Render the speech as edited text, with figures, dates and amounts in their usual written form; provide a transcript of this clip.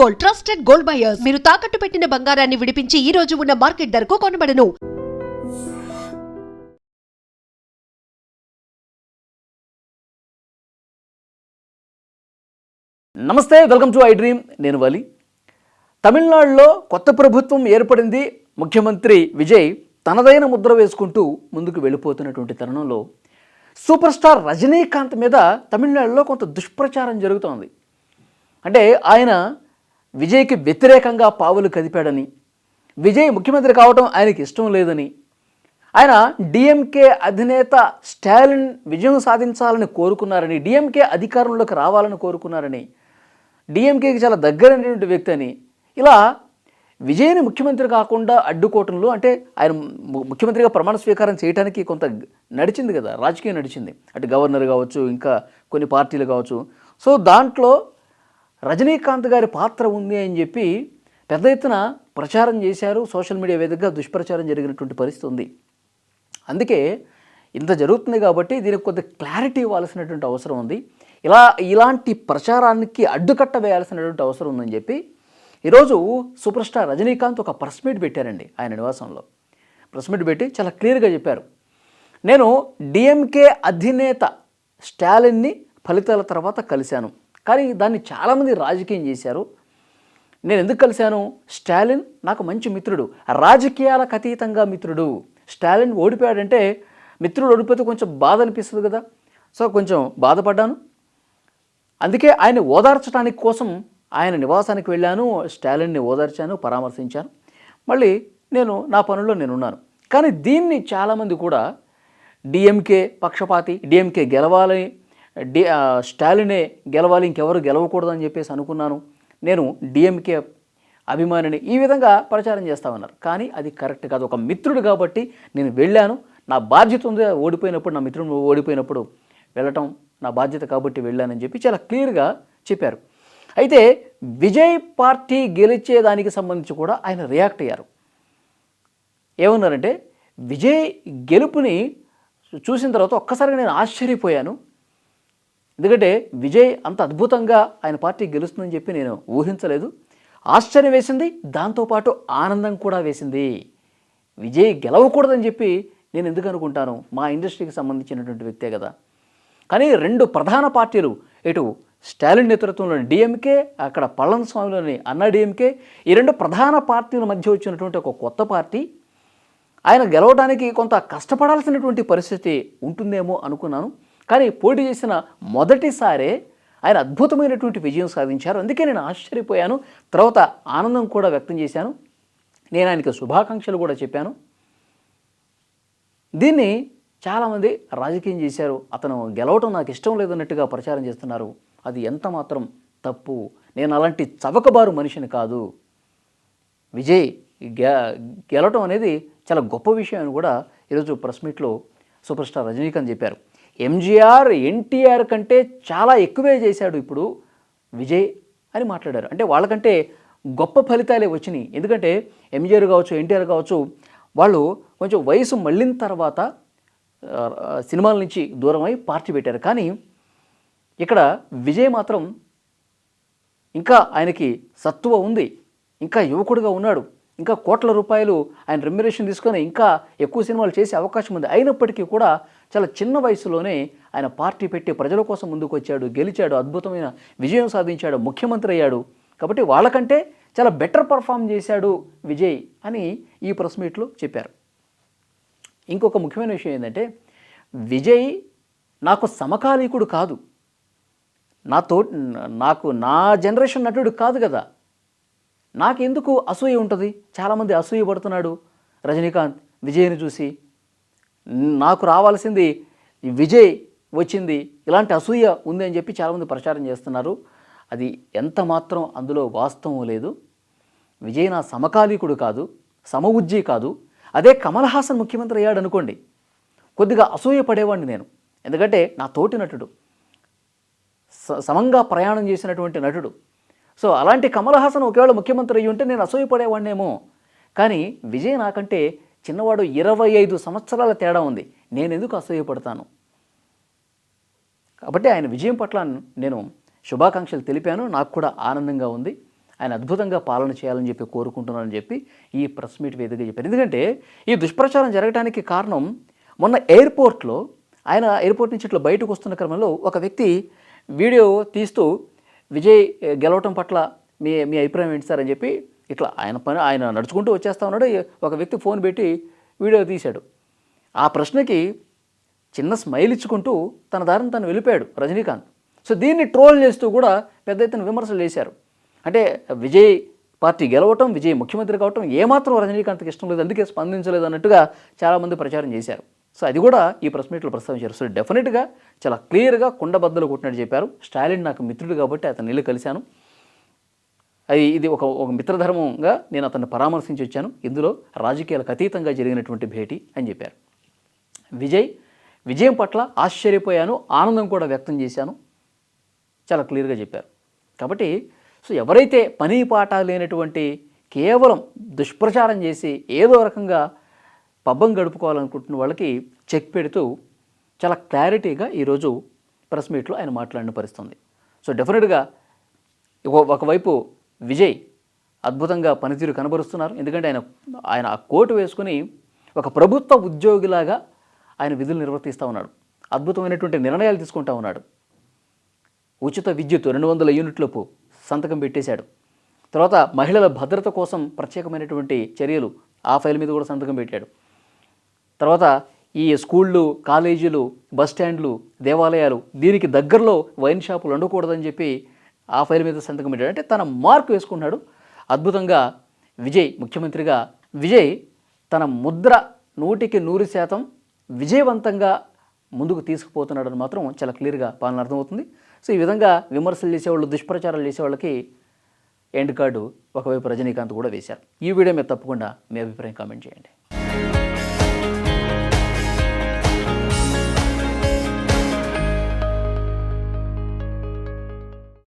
Gold, trusted gold buyers. మీరు తాకట్టు పెట్టిన బంగారాన్ని విడిపించి ఈ రోజు ఉన్న మార్కెట్ ధరకు కొనబడను. నమస్తే, వెల్కమ్ టు ఐ డ్రీమ్. నేను వలి. తమిళనాడులో కొత్త ప్రభుత్వం ఏర్పడింది. ముఖ్యమంత్రి విజయ్ తనదైన ముద్ర వేసుకుంటూ ముందుకు వెళ్ళిపోతున్నటువంటి తరుణంలో సూపర్ స్టార్ రజనీకాంత్ మీద తమిళనాడులో కొంత దుష్ప్రచారం జరుగుతోంది. అంటే ఆయన విజయ్కి వ్యతిరేకంగా పావులు కదిపాడని, విజయ్ ముఖ్యమంత్రి కావటం ఆయనకి ఇష్టం లేదని, ఆయన డిఎంకే అధినేత స్టాలిన్ విజయం సాధించాలని కోరుకున్నారని, డిఎంకే అధికారంలోకి రావాలని కోరుకున్నారని, డిఎంకేకి చాలా దగ్గరైనటువంటి వ్యక్తి అని, ఇలా విజయ్ని ముఖ్యమంత్రి కాకుండా అడ్డుకోవటంలో, అంటే ఆయన ముఖ్యమంత్రిగా ప్రమాణ స్వీకారం చేయడానికి కొంత నడిచింది కదా, రాజకీయం నడిచింది. అటు గవర్నర్ కావచ్చు, ఇంకా కొన్ని పార్టీలు కావచ్చు. సో దాంట్లో రజనీకాంత్ గారి పాత్ర ఉంది అని చెప్పి పెద్ద ఎత్తున ప్రచారం చేశారు. సోషల్ మీడియా వేదికగా దుష్ప్రచారం జరిగినటువంటి పరిస్థితి ఉంది. అందుకే ఇంత జరుగుతుంది కాబట్టి దీనికి కొంత క్లారిటీ ఇవ్వాల్సినటువంటి అవసరం ఉంది. ఇలాంటి ప్రచారానికి అడ్డుకట్ట వేయాల్సినటువంటి అవసరం ఉందని చెప్పి ఈరోజు సూపర్ స్టార్ రజనీకాంత్ ఒక ప్రెస్ మీట్ పెట్టారండి. ఆయన నివాసంలో ప్రెస్ మీట్ పెట్టి చాలా క్లియర్గా చెప్పారు, నేను డిఎంకే అధినేత స్టాలిన్ని ఫలితాల తర్వాత కలిశాను, కానీ దాన్ని చాలామంది రాజకీయం చేశారు. నేను ఎందుకు కలిశాను? స్టాలిన్ నాకు మంచి మిత్రుడు, రాజకీయాలకు అతీతంగా మిత్రుడు. స్టాలిన్ ఓడిపోయాడంటే, మిత్రుడు ఓడిపోతే కొంచెం బాధ అనిపిస్తుంది కదా. సో కొంచెం బాధపడ్డాను. అందుకే ఆయన ఓదార్చడానికి కోసం ఆయన నివాసానికి వెళ్ళాను, స్టాలిన్ని ఓదార్చాను, పరామర్శించాను. మళ్ళీ నేను నా పనుల్లో నేనున్నాను. కానీ దీన్ని చాలామంది కూడా డిఎంకే పక్షపాతి, డిఎంకే గెలవాలి, స్టాలినే గెలవాలి, ఇంకెవరు గెలవకూడదని చెప్పేసి అనుకున్నాను, నేను డిఎంకే అభిమానిని, ఈ విధంగా ప్రచారం చేస్తా ఉన్నారు. కానీ అది కరెక్ట్ కాదు. ఒక మిత్రుడు కాబట్టి నేను వెళ్ళాను, నా బాధ్యత ఉంది. ఓడిపోయినప్పుడు, నా మిత్రుడు ఓడిపోయినప్పుడు వెళ్ళటం నా బాధ్యత కాబట్టి వెళ్ళానని చెప్పి చాలా క్లియర్గా చెప్పారు. అయితే విజయ్ పార్టీ గెలిచేదానికి సంబంధించి కూడా ఆయన రియాక్ట్ అయ్యారు. ఏమన్నారంటే, విజయ్ గెలుపుని చూసిన తర్వాత ఒక్కసారిగా నేను ఆశ్చర్యపోయాను. ఎందుకంటే విజయ్ అంత అద్భుతంగా ఆయన పార్టీ గెలుస్తుందని చెప్పి నేను ఊహించలేదు. ఆశ్చర్యం వేసింది, దాంతోపాటు ఆనందం కూడా వేసింది. విజయ్ గెలవకూడదని చెప్పి నేను ఎందుకు అనుకుంటాను? మా ఇండస్ట్రీకి సంబంధించినటువంటి వ్యక్తే కదా. కానీ రెండు ప్రధాన పార్టీలు, ఇటు స్టాలిన్ నేతృత్వంలోని డిఎంకే, అక్కడ పళనిస్వామిలోని అన్నా డిఎంకే, ఈ రెండు ప్రధాన పార్టీల మధ్య వచ్చినటువంటి ఒక కొత్త పార్టీ, ఆయన గెలవడానికి కొంత కష్టపడాల్సినటువంటి పరిస్థితి ఉంటుందేమో అనుకున్నాను. కానీ పోటీ చేసిన మొదటిసారే ఆయన అద్భుతమైనటువంటి విజయం సాధించారు. అందుకే నేను ఆశ్చర్యపోయాను. తర్వాత ఆనందం కూడా వ్యక్తం చేశాను. నేను ఆయనకి శుభాకాంక్షలు కూడా చెప్పాను. దీన్ని చాలామంది రాజకీయం చేశారు. అతను గెలవటం నాకు ఇష్టం లేదన్నట్టుగా ప్రచారం చేస్తున్నారు. అది ఎంత మాత్రం తప్పు. నేను అలాంటి చవకబారు మనిషిని కాదు. విజయ్ గెలవటం అనేది చాలా గొప్ప విషయం అని కూడా ఈరోజు ప్రెస్ మీట్లో సూపర్ స్టార్ రజనీకాంత్ చెప్పారు. ఎంజీఆర్ ఎన్టీఆర్ కంటే చాలా ఎక్కువే చేశాడు ఇప్పుడు విజయ్ అని మాట్లాడారు. అంటే వాళ్ళకంటే గొప్ప ఫలితాలే వచ్చినాయి. ఎందుకంటే ఎంజీఆర్ కావచ్చు, ఎన్టీఆర్ కావచ్చు, వాళ్ళు కొంచెం వయసు మళ్ళిన తర్వాత సినిమాల నుంచి దూరమై పార్టీ పెట్టారు. కానీ ఇక్కడ విజయ్ మాత్రం ఇంకా ఆయనకి సత్తువ ఉంది, ఇంకా యువకుడిగా ఉన్నాడు, ఇంకా కోట్ల రూపాయలు ఆయన రెమ్యునరేషన్ తీసుకొని ఇంకా ఎక్కువ సినిమాలు చేసే అవకాశం ఉంది. అయినప్పటికీ కూడా చాలా చిన్న వయసులోనే ఆయన పార్టీ పెట్టి ప్రజల కోసం ముందుకు వచ్చాడు, గెలిచాడు, అద్భుతమైన విజయం సాధించాడు, ముఖ్యమంత్రి అయ్యాడు. కాబట్టి వాళ్ళకంటే చాలా బెటర్ పర్ఫామ్ చేశాడు విజయ్ అని ఈ ప్రెస్ మీట్లో చెప్పారు. ఇంకొక ముఖ్యమైన విషయం ఏంటంటే, విజయ్ నాకు సమకాలీకుడు కాదు, నాకు నా జనరేషన్ నటుడు కాదు కదా. నాకెందుకు అసూయ ఉంటుంది? చాలామంది అసూయ పడుతున్నాడు రజనీకాంత్ విజయ్ని చూసి. నాకు రావాల్సింది విజయ్ వచ్చింది, ఇలాంటి అసూయ ఉంది అని చెప్పి చాలామంది ప్రచారం చేస్తున్నారు. అది ఎంత మాత్రం అందులో వాస్తవం లేదు. విజయ్ నా సమకాలీకుడు కాదు, సమఉజ్జీ కాదు. అదే కమల్ హాసన్ ముఖ్యమంత్రి అయ్యాడు అనుకోండి, కొద్దిగా అసూయ పడేవాడిని నేను. ఎందుకంటే నా తోటి నటుడు, సమంగా ప్రయాణం చేసినటువంటి నటుడు. సో అలాంటి కమల్ హాసన్ ఒకవేళ ముఖ్యమంత్రి అయ్యి ఉంటే నేను అసూయపడేవాడినేమో. కానీ విజయ్ నాకంటే చిన్నవాడు, 25 సంవత్సరాల తేడా ఉంది. నేను ఎందుకు అసూయపడతాను? కాబట్టి ఆయన విజయం పట్ల నేను శుభాకాంక్షలు తెలిపాను. నాకు కూడా ఆనందంగా ఉంది. ఆయన అద్భుతంగా పాలన చేయాలని చెప్పి కోరుకుంటున్నానని చెప్పి ఈ ప్రెస్ మీట్ వేదికగా చెప్పారు. ఎందుకంటే ఈ దుష్ప్రచారం జరగడానికి కారణం మొన్న ఎయిర్పోర్ట్లో ఆయన ఎయిర్పోర్ట్ నుంచి ఇట్లా బయటకు వస్తున్న క్రమంలో ఒక వ్యక్తి వీడియో తీస్తూ విజయ్ గెలవటం పట్ల మీ మీ అభిప్రాయం ఏంటి సార్ అని చెప్పి ఇట్లా ఆయన నడుచుకుంటూ వచ్చేస్తా ఉన్నాడు. ఒక వ్యక్తి ఫోన్ పెట్టి వీడియో తీశాడు. ఆ ప్రశ్నకి చిన్న స్మైల్ ఇచ్చుకుంటూ తన దారిని తను వెళ్ళిపోయాడు రజనీకాంత్. సో దీన్ని ట్రోల్ చేస్తూ కూడా పెద్ద ఎత్తున విమర్శలు చేశారు. అంటే విజయ్ పార్టీ గెలవటం, విజయ్ ముఖ్యమంత్రి కావటం ఏమాత్రం రజనీకాంత్కి ఇష్టం లేదు, అందుకే స్పందించలేదు అన్నట్టుగా చాలామంది ప్రచారం చేశారు. సో అది కూడా ఈ ప్రెస్ మీట్లో ప్రస్తావించారు. సో డెఫినెట్గా చాలా క్లియర్గా కుండబద్దలు కొట్టినట్టు చెప్పారు. స్టాలిన్ నాకు మిత్రుడు కాబట్టి అతను వెళ్ళి కలిశాను, ఇది ఒక మిత్రధర్మంగా నేను అతన్ని పరామర్శించి వచ్చాను, ఇందులో రాజకీయాలకు అతీతంగా జరిగినటువంటి భేటీ అని చెప్పారు. విజయం పట్ల ఆశ్చర్యపోయాను, ఆనందం కూడా వ్యక్తం చేశాను, చాలా క్లియర్గా చెప్పారు. కాబట్టి సో ఎవరైతే పని పాట లేనటువంటి కేవలం దుష్ప్రచారం చేసి ఏదో రకంగా పబ్బం గడుపుకోవాలనుకుంటున్న వాళ్ళకి చెక్ పెడుతూ చాలా క్లారిటీగా ఈరోజు ప్రెస్ మీట్లో ఆయన మాట్లాడిన పరిస్థితుంది. సో డెఫినెట్గా ఒకవైపు విజయ్ అద్భుతంగా పనితీరు కనబరుస్తున్నారు. ఎందుకంటే ఆయన ఆ కోటు వేసుకుని ఒక ప్రభుత్వ ఉద్యోగిలాగా ఆయన విధులు నిర్వర్తిస్తూ ఉన్నాడు. అద్భుతమైనటువంటి నిర్ణయాలు తీసుకుంటూ ఉన్నాడు. ఉచిత విద్యుత్ 200 యూనిట్లకు సంతకం పెట్టేశాడు. తర్వాత మహిళల భద్రత కోసం ప్రత్యేకమైనటువంటి చర్యలు, ఆ ఫైల్ మీద కూడా సంతకం పెట్టాడు. తర్వాత ఈ స్కూళ్ళు, కాలేజీలు, బస్ స్టాండ్లు, దేవాలయాలు, దీనికి దగ్గరలో వైన్ షాపులు ఉండకూడదని చెప్పి ఆ ఫైల్ మీద సంతకం పెట్టాడు. అంటే తన మార్క్ వేసుకున్నాడు. అద్భుతంగా ముఖ్యమంత్రిగా విజయ్ తన ముద్ర 100% విజయవంతంగా ముందుకు తీసుకుపోతున్నాడని మాత్రం చాలా క్లియర్గా పాలన అర్థమవుతుంది. సో ఈ విధంగా విమర్శలు చేసేవాళ్ళు, దుష్ప్రచారాలు చేసేవాళ్ళకి ఎండ్ కార్డు ఒకవైపు రజనీకాంత్ కూడా వేశారు. ఈ వీడియో మీద తప్పకుండా మీ అభిప్రాయం కామెంట్ చేయండి.